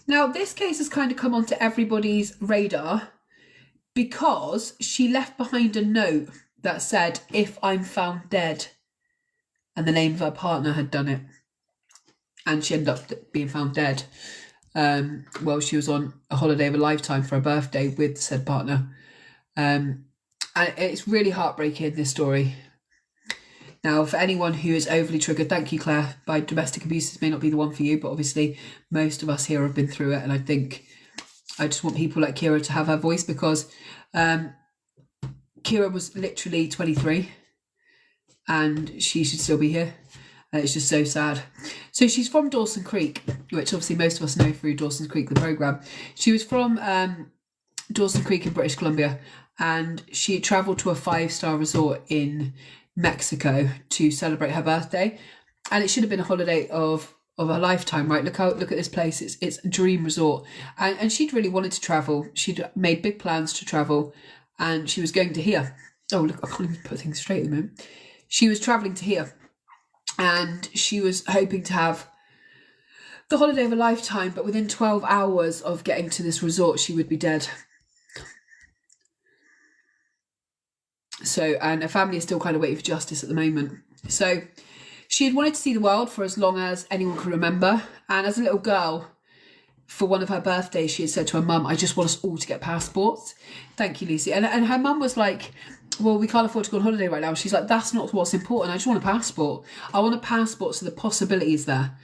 Now, this case has kind of come onto everybody's radar because she left behind a note that said, "If I'm found dead," and the name of her partner had done it. And she ended up being found dead. Well, she was on a holiday of a lifetime for her birthday with said partner. And it's really heartbreaking, this story. Now, for anyone who is overly triggered, thank you, Claire, by domestic abuse. This may not be the one for you, but obviously most of us here have been through it. And I think I just want people like Kiara to have her voice, because Kiara was literally 23 and she should still be here. It's just so sad. So she's from Dawson Creek, which obviously most of us know through Dawson Creek, the programme. She was from Dawson Creek in British Columbia, and she travelled to a 5-star resort in Mexico to celebrate her birthday. And it should have been a holiday of a lifetime, right? Look at this place. It's a dream resort. And she'd really wanted to travel. She'd made big plans to travel, and she was going to here. Oh, look, I can't even put things straight at the moment. She was travelling to here. And she was hoping to have the holiday of a lifetime, but within 12 hours of getting to this resort, she would be dead. So, and her family is still kind of waiting for justice at the moment. So she had wanted to see the world for as long as anyone could remember. And as a little girl, for one of her birthdays, she had said to her mum, "I just want us all to get passports." Thank you, Lucy. And her mum was like, "Well, we can't afford to go on holiday right now." She's like, "That's not what's important. I just want a passport. I want a passport so the possibility is there."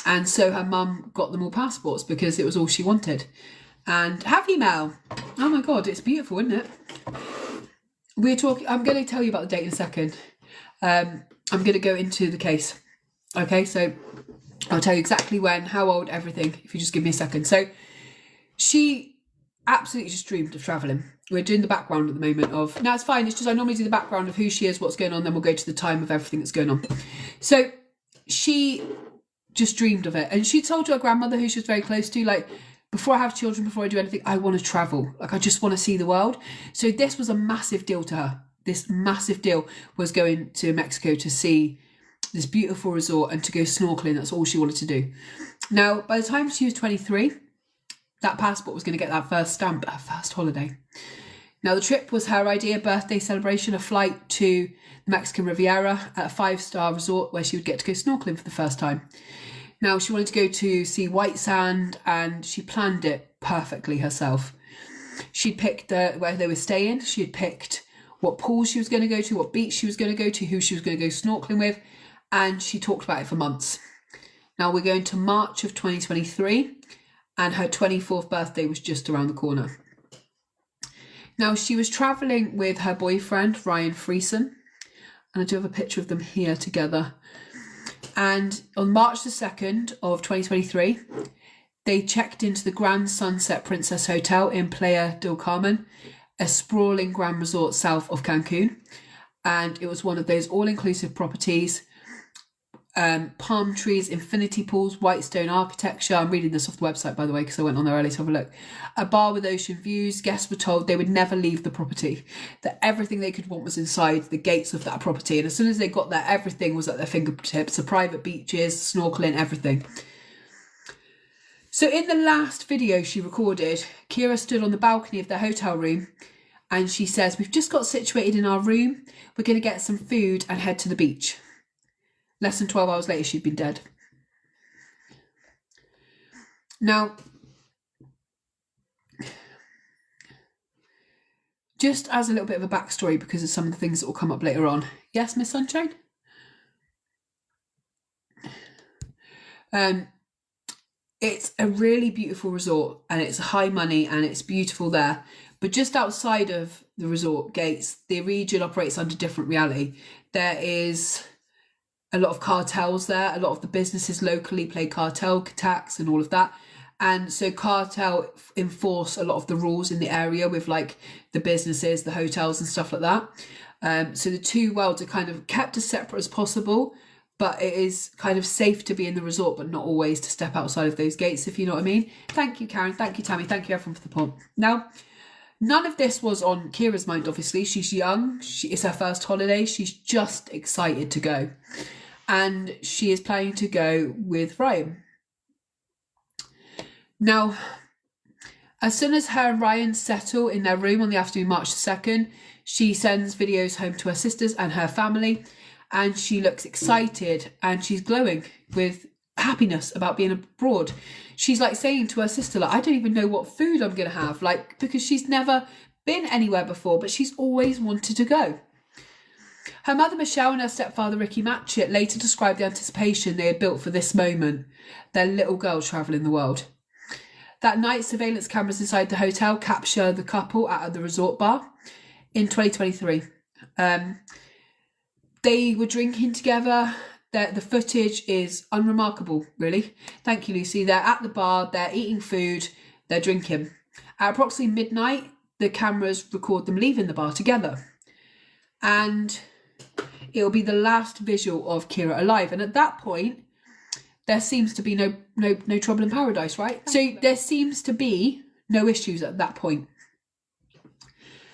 And so her mum got them all passports because it was all she wanted. And have you, Mel? Oh my God, it's beautiful, isn't it? We're talking, I'm going to tell you about the date in a second. I'm going to go into the case. Okay, so I'll tell you exactly when, how old, everything, if you just give me a second. So she absolutely just dreamed of travelling. We're doing the background at the moment of, now it's fine, it's just I normally do the background of who she is, what's going on, then we'll go to the time of everything that's going on. So she just dreamed of it. And she told her grandmother, who she was very close to, like, before I have children, before I do anything, I want to travel. Like, I just want to see the world. So this was a massive deal to her. This massive deal was going to Mexico to see this beautiful resort and to go snorkeling. That's all she wanted to do. Now, by the time she was 23, that passport was going to get that first stamp, her first holiday. Now, the trip was her idea, birthday celebration, a flight to the Mexican Riviera at a 5-star resort where she would get to go snorkeling for the first time. Now, she wanted to go to see white sand, and she planned it perfectly herself. She'd picked where they were staying. She had picked what pool she was going to go to, what beach she was going to go to, who she was going to go snorkeling with, and she talked about it for months. Now, we're going to March of 2023, and her 24th birthday was just around the corner. Now, she was travelling with her boyfriend, Ryan Friesen, and I do have a picture of them here together. And on March the 2nd of 2023, they checked into the Grand Sunset Princess Hotel in Playa del Carmen, a sprawling grand resort south of Cancun. And it was one of those all-inclusive properties, palm trees, infinity pools, white stone architecture. I'm reading this off the website, by the way, because I went on there early to have a look. A bar with ocean views. Guests were told they would never leave the property, that everything they could want was inside the gates of that property. And as soon as they got there, everything was at their fingertips. The private beaches, snorkeling, everything. So in the last video she recorded, Kiara stood on the balcony of their hotel room and she says, "We've just got situated in our room. We're going to get some food and head to the beach." Less than 12 hours later, she'd been dead. Now, just as a little bit of a backstory, because of some of the things that will come up later on. Yes, Miss Sunshine? It's a really beautiful resort, and it's high money, and it's beautiful there. But just outside of the resort gates, the region operates under different reality. There is a lot of cartels there. A lot of the businesses locally pay cartel tax and all of that. And so cartel enforce a lot of the rules in the area with like the businesses, the hotels and stuff like that. So the two worlds are kind of kept as separate as possible, but it is kind of safe to be in the resort, but not always to step outside of those gates, if you know what I mean. Thank you, Karen. Thank you, Tammy. Thank you, everyone, for the point. Now, none of this was on Kiara's mind, obviously. She's young. It's her first holiday. She's just excited to go. And she is planning to go with Ryan. Now, as soon as her and Ryan settle in their room on the afternoon March the 2nd, she sends videos home to her sisters and her family, and she looks excited and she's glowing with happiness about being abroad. She's like saying to her sister, like, I don't even know what food I'm going to have, like, because she's never been anywhere before, but she's always wanted to go. Her mother Michelle and her stepfather Ricky Matchett later described the anticipation they had built for this moment, their little girl travelling the world. That night, surveillance cameras inside the hotel capture the couple at the resort bar in 2023. They were drinking together. The footage is unremarkable, really. Thank you, Lucy. They're at the bar, they're eating food, they're drinking. At approximately midnight, the cameras record them leaving the bar together. And it'll be the last visual of Kiara alive. And at that point, there seems to be no trouble in paradise, right? So there seems to be no issues at that point.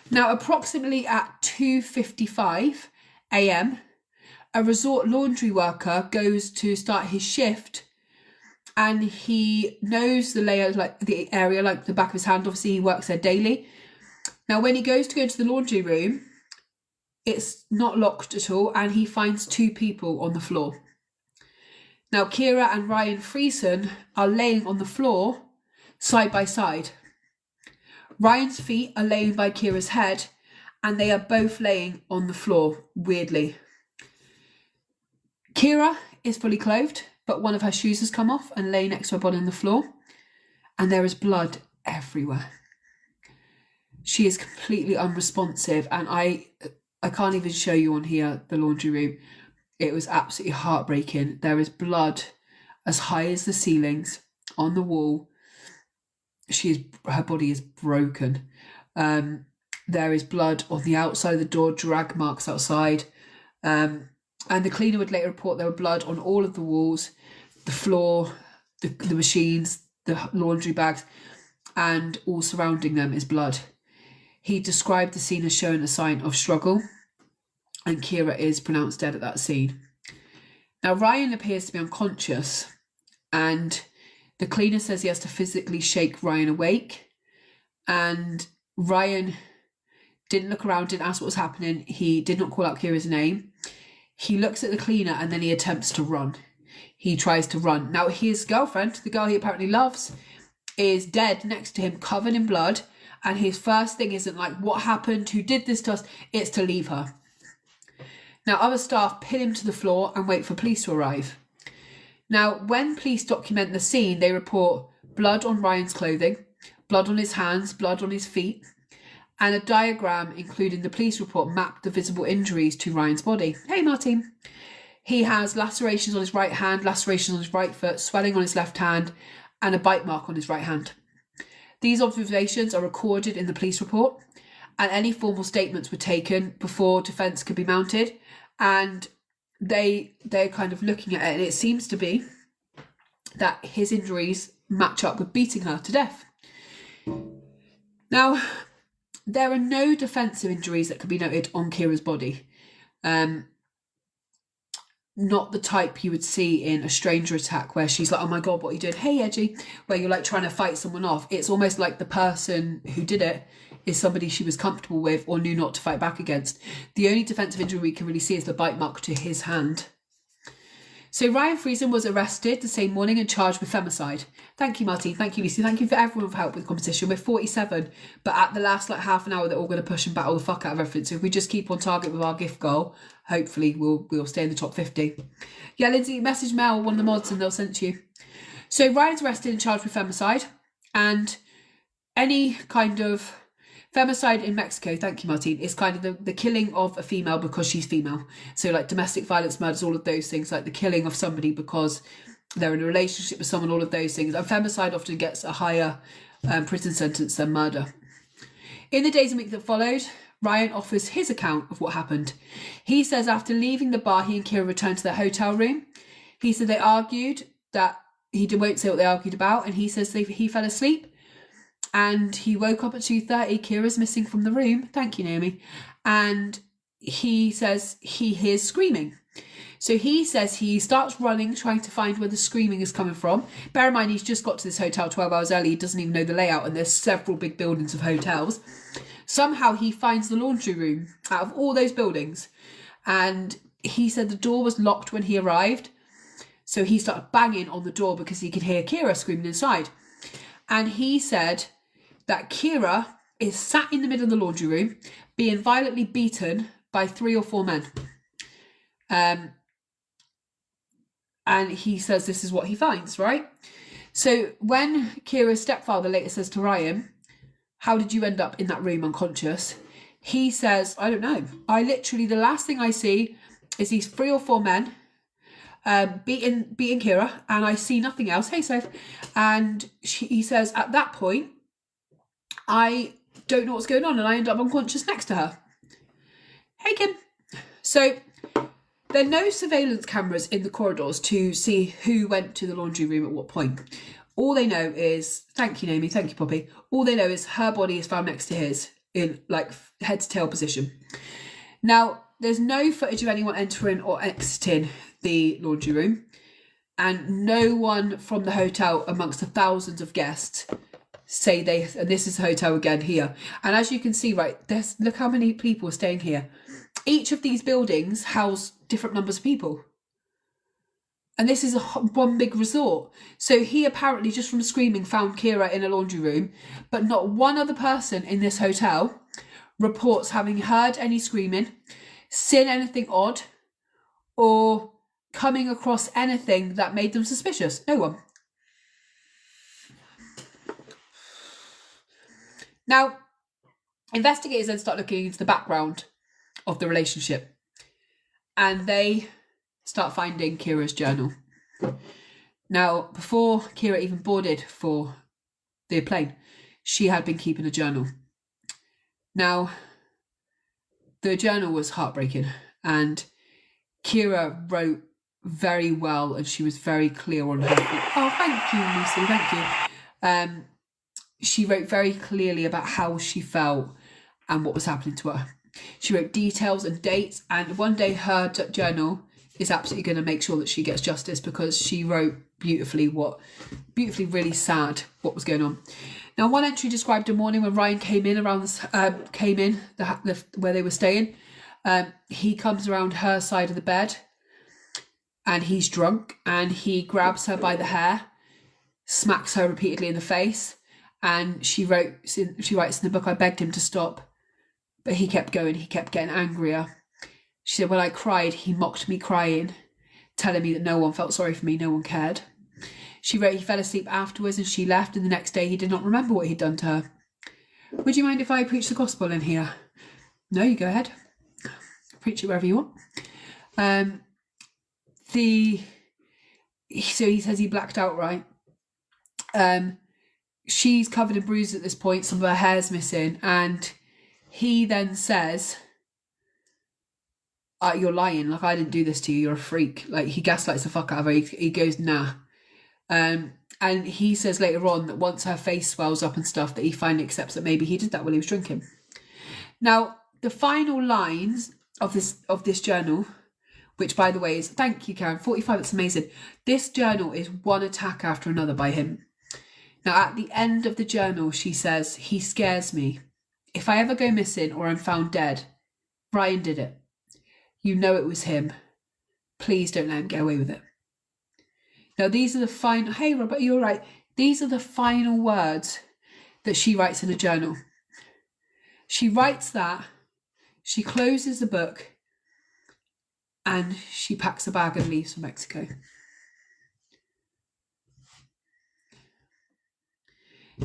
Now, approximately at 2:55 a.m, a resort laundry worker goes to start his shift, and he knows the layout, like the area, like the back of his hand. Obviously, he works there daily. Now, when he goes to go to the laundry room, it's not locked at all, and he finds two people on the floor. Now, Kiara and Ryan Friesen are laying on the floor side by side. Ryan's feet are laying by Kiara's head, and they are both laying on the floor, weirdly. Kiara is fully clothed, but one of her shoes has come off and lay next to her body on the floor, and there is blood everywhere. She is completely unresponsive, and I can't even show you on here the laundry room. It was absolutely heartbreaking. There is blood as high as the ceilings on the wall. Her body is broken. There is blood on the outside of the door, drag marks outside. And the cleaner would later report there were blood on all of the walls, the floor, the machines, the laundry bags, and all surrounding them is blood. He described the scene as showing a sign of struggle, and Kiara is pronounced dead at that scene. Now, Ryan appears to be unconscious, and the cleaner says he has to physically shake Ryan awake, and Ryan didn't look around, didn't ask what was happening. He did not call out Kiara's name. He looks at the cleaner and then he attempts to run. He tries to run. Now, his girlfriend, the girl he apparently loves, is dead next to him, covered in blood, and his first thing isn't like, what happened, who did this to us? It's to leave her. Now, other staff pin him to the floor and wait for police to arrive. Now, when police document the scene, they report blood on Ryan's clothing, blood on his hands, blood on his feet, and a diagram, including the police report, mapped the visible injuries to Ryan's body. Hey, Martin. He has lacerations on his right hand, lacerations on his right foot, swelling on his left hand, and a bite mark on his right hand. These observations are recorded in the police report, and any formal statements were taken before defence could be mounted, and they're kind of looking at it, and it seems to be that his injuries match up with beating her to death. Now, there are no defensive injuries that could be noted on Kiara's body. Not the type you would see in a stranger attack where she's like, oh my God, what you did? Hey, Edgy, where you're like trying to fight someone off. It's almost like the person who did it is somebody she was comfortable with or knew not to fight back against. The only defensive injury we can really see is the bite mark to his hand. So Ryan Friesen was arrested the same morning and charged with femicide. Thank you, Martin. Thank you, Lucy. Thank you for everyone for help with the competition. We're 47, but at the last half an hour, they're all going to push and battle the fuck out of everything. So if we just keep on target with our gift goal, hopefully we'll stay in the top 50. Yeah, Lindsay, message Mel, one of the mods, and they'll send it to you. So Ryan's arrested and charged with femicide, and any kind of femicide in Mexico, thank you, Martin, is kind of the killing of a female because she's female. So like domestic violence, murders, all of those things, like the killing of somebody because they're in a relationship with someone, all of those things. And femicide often gets a higher prison sentence than murder. In the days and week that followed, Ryan offers his account of what happened. He says after leaving the bar, he and Kiara returned to their hotel room. He said they argued, that he won't say what they argued about, and he says he fell asleep. And he woke up at 2:30. Kiara's missing from the room. Thank you, Naomi. And he says he hears screaming. So he says he starts running, trying to find where the screaming is coming from. Bear in mind, he's just got to this hotel 12 hours early. He doesn't even know the layout, and there's several big buildings of hotels. Somehow he finds the laundry room out of all those buildings. And he said the door was locked when he arrived. So he started banging on the door because he could hear Kiara screaming inside. And he said that Kiara is sat in the middle of the laundry room being violently beaten by 3 or 4 men. And he says this is what he finds, right? So when Kiara's stepfather later says to Ryan, how did you end up in that room unconscious? He says, I don't know. The last thing I see is these 3 or 4 men beating Kiara, and I see nothing else. Hey, Soph. And he says, at that point, I don't know what's going on, and I end up unconscious next to her. Hey, Kim. So there are no surveillance cameras in the corridors to see who went to the laundry room at what point. All they know is, thank you, Naomi, thank you, Poppy. All they know is her body is found next to his in like head to tail position. Now, there's no footage of anyone entering or exiting the laundry room, and no one from the hotel amongst the thousands of guests say and this is the hotel again here. And as you can see, right, look how many people are staying here. Each of these buildings house different numbers of people. And this is one big resort. So he apparently, just from screaming, found Kiara in a laundry room, but not one other person in this hotel reports having heard any screaming, seen anything odd, or coming across anything that made them suspicious. No one. Now, investigators then start looking into the background of the relationship, and they start finding Kiara's journal. Now, before Kiara even boarded for the plane, she had been keeping a journal. Now, the journal was heartbreaking, and Kiara wrote very well, and she was very clear on her. Oh, thank you, Lucy, thank you. She wrote very clearly about how she felt and what was happening to her. She wrote details and dates, and one day her journal is absolutely going to make sure that she gets justice, because she wrote beautifully really sad what was going on. Now, one entry described a morning when Ryan came in where they were staying. He comes around her side of the bed, and he's drunk, and he grabs her by the hair, smacks her repeatedly in the face, and she writes in the book, I begged him to stop, but he kept going. He kept getting angrier. She said, when I cried, he mocked me crying, telling me that no one felt sorry for me, no one cared. She wrote he fell asleep afterwards and she left, and the next day he did not remember what he'd done to her. Would you mind if I preach the gospel in here? No, you go ahead. Preach it wherever you want. So he says he blacked out, right? She's covered in bruises at this point, some of her hair's missing, and he then says, you're lying, like I didn't do this to you, you're a freak. Like, he gaslights the fuck out of her. He goes, nah. And he says later on that once her face swells up and stuff, that he finally accepts that maybe he did that while he was drinking. Now, the final lines of this journal, which, by the way, is, thank you, Karen, 45, it's amazing. This journal is one attack after another by him. Now, at the end of the journal, she says, he scares me. If I ever go missing or I'm found dead, Ryan did it. You know it was him. Please don't let him get away with it. Now, these are the final... Hey, Robert, you're right. These are the final words that she writes in a journal. She writes that, she closes the book, and she packs a bag and leaves for Mexico.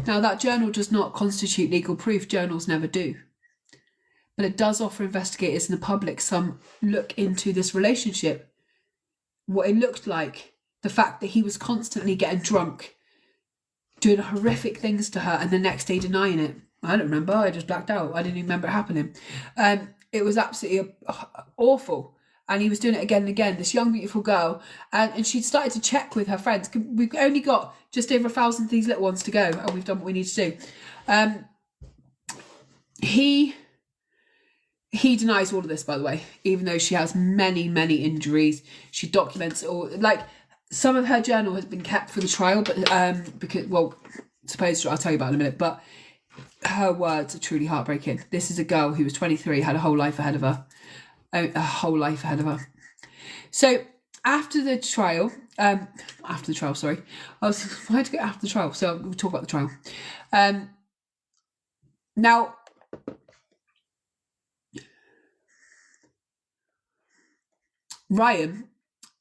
Now, that journal does not constitute legal proof. Journals never do. But it does offer investigators and the public some look into this relationship, what it looked like, the fact that he was constantly getting drunk, doing horrific things to her, and the next day denying it. I don't remember, I just blacked out. I didn't even remember it happening. It was absolutely awful. And he was doing it again and again, this young, beautiful girl. And she'd started to check with her friends. We've only got just over 1,000 of these little ones to go, and we've done what we need to do. He denies all of this, by the way, even though she has many, many injuries. She documents it all. Like, some of her journal has been kept for the trial, but because, well, supposed I'll tell you about it in a minute, but her words are truly heartbreaking. This is a girl who was 23, had a whole life ahead of her. So after the trial, sorry. I was trying to get after the trial, so we'll talk about the trial. Now, Ryan,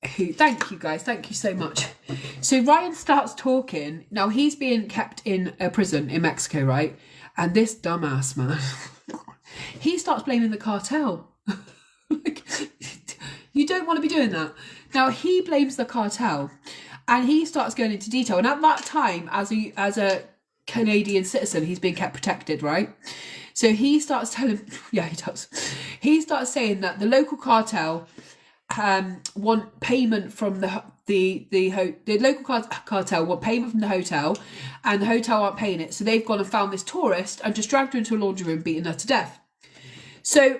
thank you guys, thank you so much. So Ryan starts talking. Now, he's being kept in a prison in Mexico, right? And this dumbass man, he starts blaming the cartel. Like, you don't want to be doing that. Now, he blames the cartel and he starts going into detail. And at that time, as a Canadian citizen, he's being kept protected, right? So he starts telling, yeah, he does. He starts saying that the local cartel want payment from the local cartel want payment from the hotel, and the hotel aren't paying it. So they've gone and found this tourist and just dragged her into a laundry room, beating her to death. So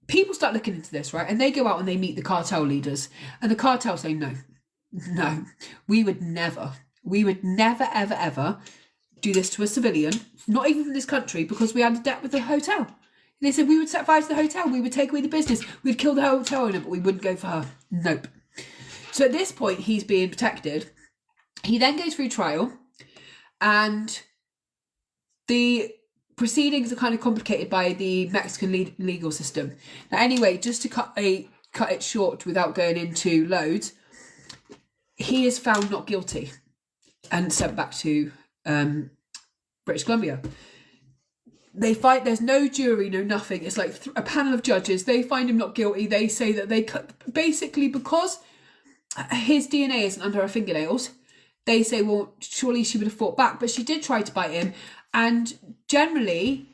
people start looking into this, right? And they go out and they meet the cartel leaders, and the cartel say, no, we would never, ever, ever do this to a civilian, not even from this country, because we had a debt with the hotel. They said we would set fire to the hotel, we would take away the business, we'd kill the hotel owner, but we wouldn't go for her. Nope. So at this point, he's being protected. He then goes through trial, and the proceedings are kind of complicated by the Mexican legal system. Now, anyway, just to cut it short without going into loads, he is found not guilty and sent back to British Columbia. They fight, there's no jury, no nothing. It's like a panel of judges. They find him not guilty. They say that basically because his DNA isn't under her fingernails, they say, well, surely she would have fought back. But she did try to bite him. And generally,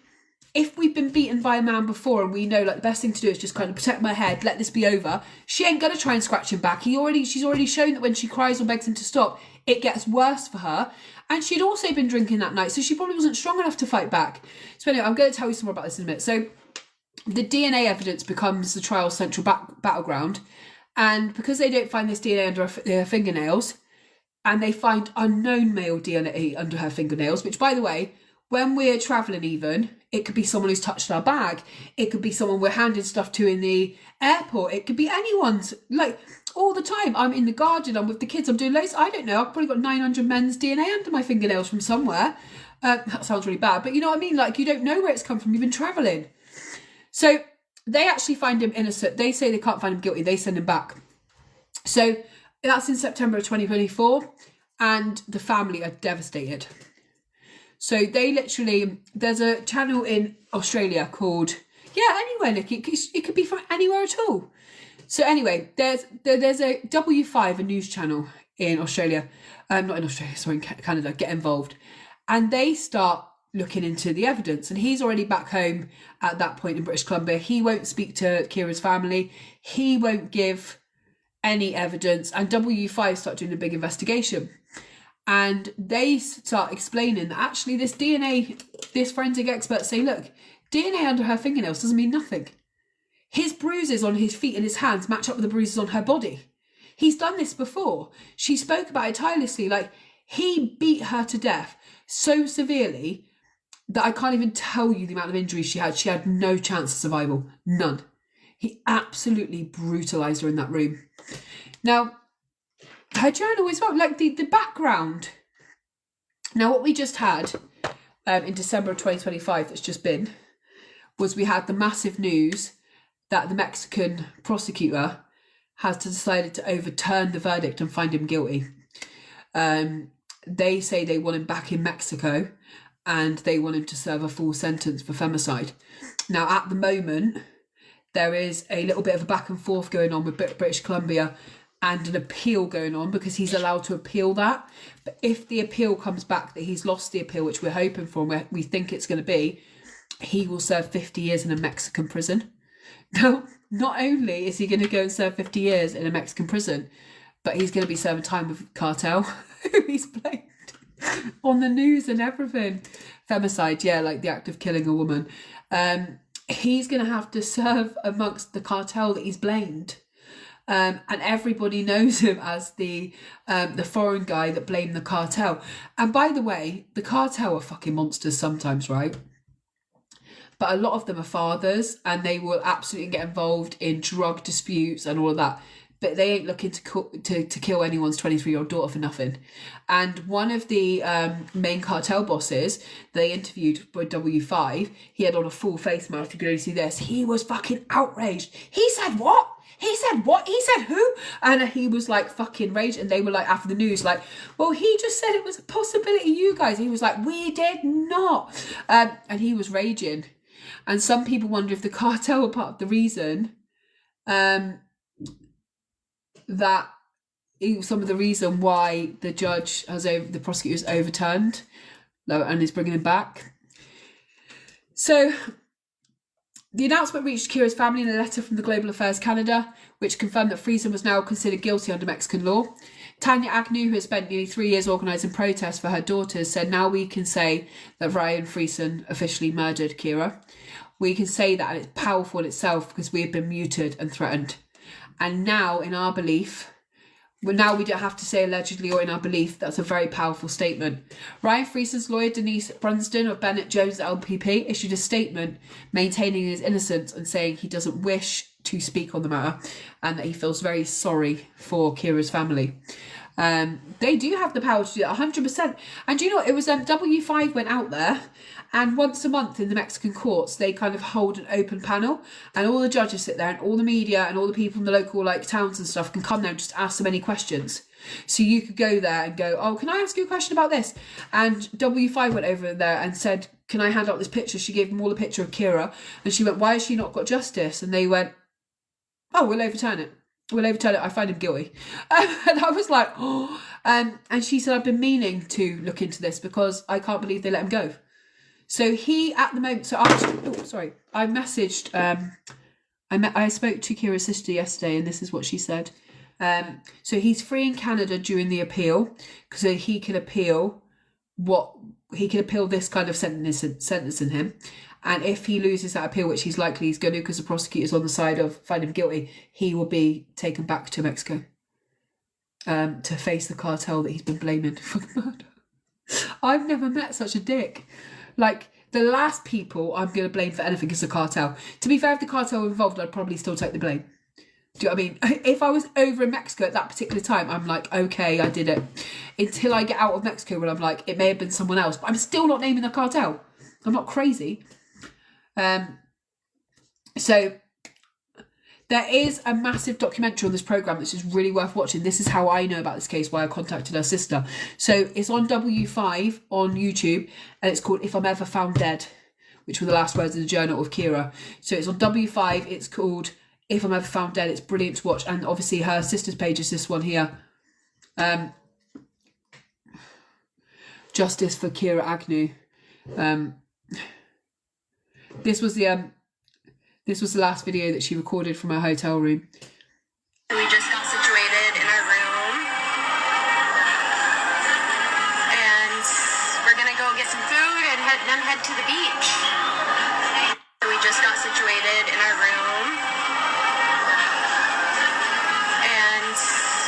if we've been beaten by a man before and we know like the best thing to do is just kind of protect my head, let this be over, she ain't going to try and scratch him back. She's already shown that when she cries or begs him to stop, it gets worse for her. And she'd also been drinking that night, so she probably wasn't strong enough to fight back. So anyway, I'm going to tell you some more about this in a minute. So the DNA evidence becomes the trial's central battleground. And because they don't find this DNA under her fingernails, and they find unknown male DNA under her fingernails, which, by the way, when we're travelling even, it could be someone who's touched our bag. It could be someone we're handing stuff to in the airport. It could be anyone's, like, all the time. I'm in the garden, I'm with the kids, I'm doing loads. I don't know, I've probably got 900 men's DNA under my fingernails from somewhere. That sounds really bad, but you know what I mean? Like, you don't know where it's come from. You've been travelling. So they actually find him innocent. They say they can't find him guilty. They send him back. So that's in September of 2024, and the family are devastated. So they literally, there's a channel in Australia called, anywhere, Nick, it could be from anywhere at all. So anyway, there's a W5, a news channel in Australia, not in Australia, sorry, in Canada, Get Involved. And they start looking into the evidence, and he's already back home at that point in British Columbia. He won't speak to Kiara's family. He won't give any evidence, and W5 start doing a big investigation. And they start explaining that actually this DNA, this forensic experts say, look, DNA under her fingernails doesn't mean nothing. His bruises on his feet and his hands match up with the bruises on her body. He's done this before. She spoke about it tirelessly. Like, he beat her to death so severely that I can't even tell you the amount of injuries she had. She had no chance of survival. None. He absolutely brutalised her in that room. Now, her journal as well, like the background. Now, what we just had in December of 2025 that's just been, was we had the massive news that the Mexican prosecutor has decided to overturn the verdict and find him guilty. They say they want him back in Mexico and they want him to serve a full sentence for femicide. Now, at the moment, there is a little bit of a back and forth going on with British Columbia and an appeal going on, because he's allowed to appeal that. But if the appeal comes back that he's lost the appeal, which we're hoping for and we think it's going to be, he will serve 50 years in a Mexican prison. Now, not only is he going to go and serve 50 years in a Mexican prison, but he's going to be serving time with cartel, who he's blamed on the news and everything. Femicide, yeah, like the act of killing a woman. he's going to have to serve amongst the cartel that he's blamed. And everybody knows him as the foreign guy that blamed the cartel. And by the way, the cartel are fucking monsters sometimes, right? But a lot of them are fathers, and they will absolutely get involved in drug disputes and all of that. But they ain't looking to kill anyone's 23-year-old daughter for nothing. And one of the main cartel bosses they interviewed by W5, he had on a full face mask. You can only see this. He was fucking outraged. He said what? He said what? He said who? And he was like fucking raged. And they were like, after the news, like, well, he just said it was a possibility, you guys. He was like, we did not. And he was raging. And some people wonder if the cartel were part of the reason that some of the reason why the judge has the prosecutor's overturned and is bringing him back. So the announcement reached Kiara's family in a letter from the Global Affairs Canada, which confirmed that Friesen was now considered guilty under Mexican law. Tanya Agnew, who has spent nearly 3 years organising protests for her daughters, said, now we can say that Ryan Friesen officially murdered Kiara. We can say that, and it's powerful in itself because we have been muted and threatened. And now, in our belief, now we don't have to say allegedly or in our belief. That's a very powerful statement. Ryan Friesen's lawyer, Denise Brunsden of Bennett Jones LPP, issued a statement maintaining his innocence and saying he doesn't wish to speak on the matter and that he feels very sorry for Kiara's family. They do have the power to do that, 100%. And do you know what? It was W5 went out there, and once a month in the Mexican courts, they kind of hold an open panel, and all the judges sit there, and all the media and all the people from the local like towns and stuff can come there and just ask them any questions. So you could go there and go, oh, can I ask you a question about this? And W5 went over there and said, can I hand out this picture? She gave them all a picture of Kiara, and she went, why has she not got justice? And they went, oh, we'll overturn it. We'll overturn it. I find him guilty. And I was like, oh. And she said, I've been meaning to look into this because I can't believe they let him go. So he, at the moment, I messaged, I spoke to Kiara's sister yesterday, and this is what she said. So he's free in Canada during the appeal, so he can appeal this kind of sentencing him. And if he loses that appeal, which he's likely he's going to, because the prosecutor's on the side of finding him guilty, he will be taken back to Mexico to face the cartel that he's been blaming for the murder. I've never met such a dick. Like, the last people I'm going to blame for anything is the cartel. To be fair, if the cartel were involved, I'd probably still take the blame. Do you know what I mean? If I was over in Mexico at that particular time, I'm like, okay, I did it. Until I get out of Mexico, when I'm like, it may have been someone else, but I'm still not naming the cartel. I'm not crazy. So there is a massive documentary on this programme that's just really worth watching. This is how I know about this case, why I contacted her sister. So it's on W5 on YouTube, and it's called If I'm Ever Found Dead, which were the last words in the journal of Kiara. So it's on W5, it's called If I'm Ever Found Dead. It's brilliant to watch, and obviously her sister's page is this one here. Justice for Kiara Agnew. This was the last video that she recorded from her hotel room. We just got situated in our room, and we're gonna go get some food and then head to the beach. We just got situated in our room, and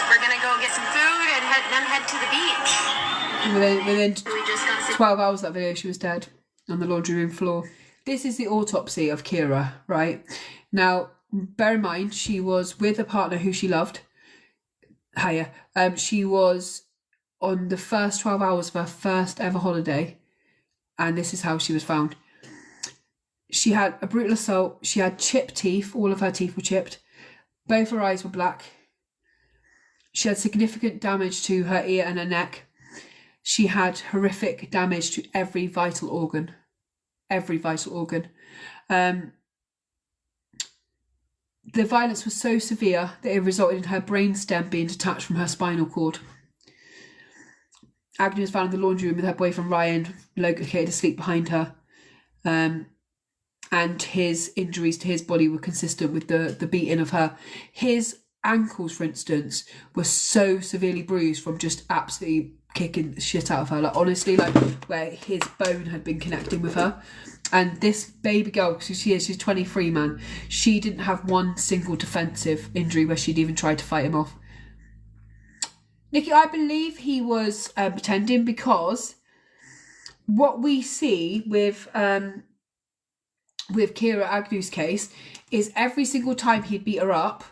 we're gonna go get some food and then head to the beach. Within 12 hours of that video, she was dead on the laundry room floor. This is the autopsy of Kiara, right? Now, bear in mind, she was with a partner who she loved. Hiya. She was on the first 12 hours of her first ever holiday, and this is how she was found. She had a brutal assault. She had chipped teeth. All of her teeth were chipped. Both her eyes were black. She had significant damage to her ear and her neck. She had horrific damage to every vital organ. Every vital organ. The violence was so severe that it resulted in her brainstem being detached from her spinal cord. Agnew was found in the laundry room with her boyfriend Ryan located asleep behind her. And his injuries to his body were consistent with the beating of her. His ankles, for instance, were so severely bruised from just absolutely kicking the shit out of her. Like, honestly, like where his bone had been connecting with her. And this baby girl, she's 23, man. She didn't have one single defensive injury where she'd even tried to fight him off. Nikki, I believe he was pretending, because what we see with Kiara Agnew's case is every single time he'd beat her up,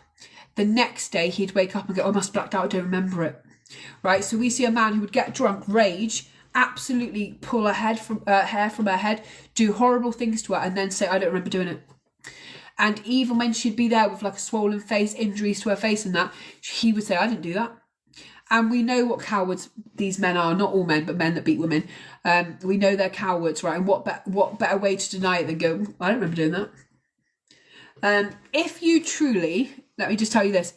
the next day he'd wake up and go, oh, I must have blacked out, I don't remember it. Right? So we see a man who would get drunk, rage, absolutely pull her hair from her head, do horrible things to her, and then say, I don't remember doing it. And even when she'd be there with like a swollen face, injuries to her face and that, he would say, I didn't do that. And we know what cowards these men are, not all men, but men that beat women. We know they're cowards, right? And what better way to deny it than go, I don't remember doing that. If you truly, let me just tell you this,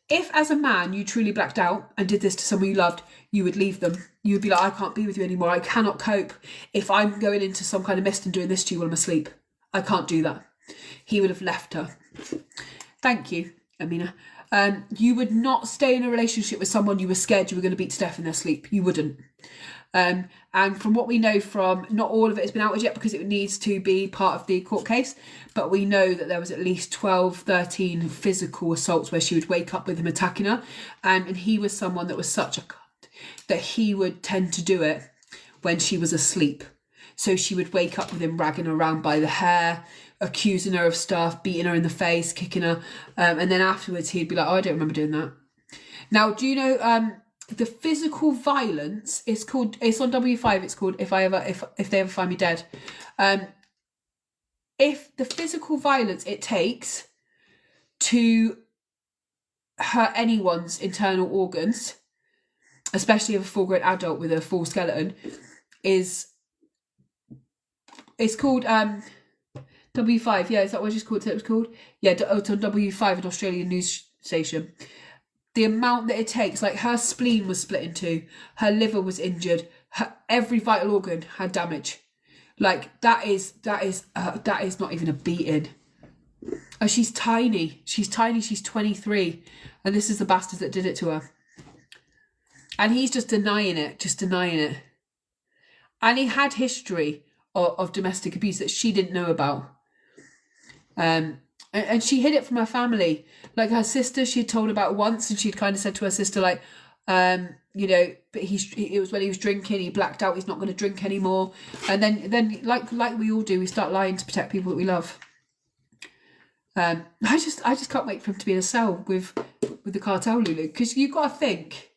if as a man you truly blacked out and did this to someone you loved, you would leave them. You would be like, I can't be with you anymore. I cannot cope if I'm going into some kind of mist and doing this to you while I'm asleep. I can't do that. He would have left her. Thank you, Amina. You would not stay in a relationship with someone you were scared you were going to beat to death in their sleep. You wouldn't. And from what we know from, not all of it has been outed yet because it needs to be part of the court case, but we know that there was at least 12, 13 physical assaults where she would wake up with him attacking her. And he was someone that was such a cunt that he would tend to do it when she was asleep. So she would wake up with him ragging her around by the hair, accusing her of stuff, beating her in the face, kicking her. And then afterwards he'd be like, oh, I don't remember doing that. Now, do you know the physical violence is called, it's on W5, it's called If They Ever Find Me Dead. If the physical violence it takes to hurt anyone's internal organs, especially of a full-grown adult with a full skeleton, it's called W5, yeah, is that what it's called? It was called? Yeah, it's on W5, an Australian news station. The amount that it takes, like her spleen was split in two, her liver was injured, every vital organ had damage. Like that is not even a beating. Oh, she's tiny. She's 23, and this is the bastard that did it to her. And he's just denying it. And he had history of domestic abuse that she didn't know about. And she hid it from her family. Like her sister, she had told about once, and she'd kind of said to her sister, like, you know, but it was when he was drinking, he blacked out, he's not going to drink anymore. And then like we all do, we start lying to protect people that we love. I just can't wait for him to be in a cell with the cartel, Lulu, because you've got to think,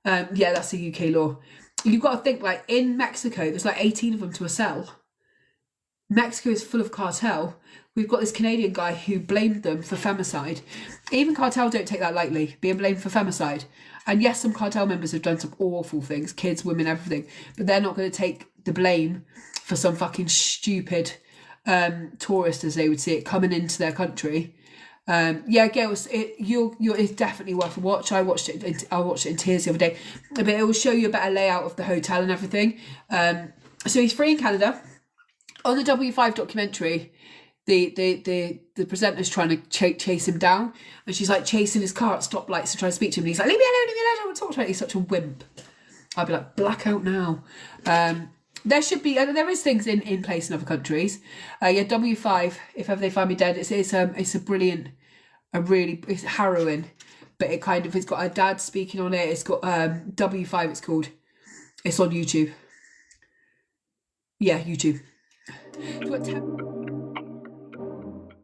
yeah, that's a UK law. You've got to think, like, in Mexico, there's like 18 of them to a cell. Mexico is full of cartel. We've got this Canadian guy who blamed them for femicide. Even cartel don't take that lightly, being blamed for femicide. And yes, some cartel members have done some awful things, kids, women, everything, but they're not going to take the blame for some fucking stupid tourist, as they would see it, coming into their country. Yeah, girls, it's definitely worth a watch. I watched it in tears the other day, but it will show you a better layout of the hotel and everything. So he's free in Canada. On the W5 documentary, the presenter's trying to chase him down, and she's like chasing his car at stoplights to try to speak to him, and he's like, leave me alone, I don't want to talk to him. He's such a wimp. I'd be like, blackout now. There should be, there is things in place in other countries. Yeah, W5, If Ever They Find Me Dead, it's a brilliant, it's harrowing, but it's got her dad speaking on it. It's got W5, it's called. It's on YouTube. Yeah, YouTube.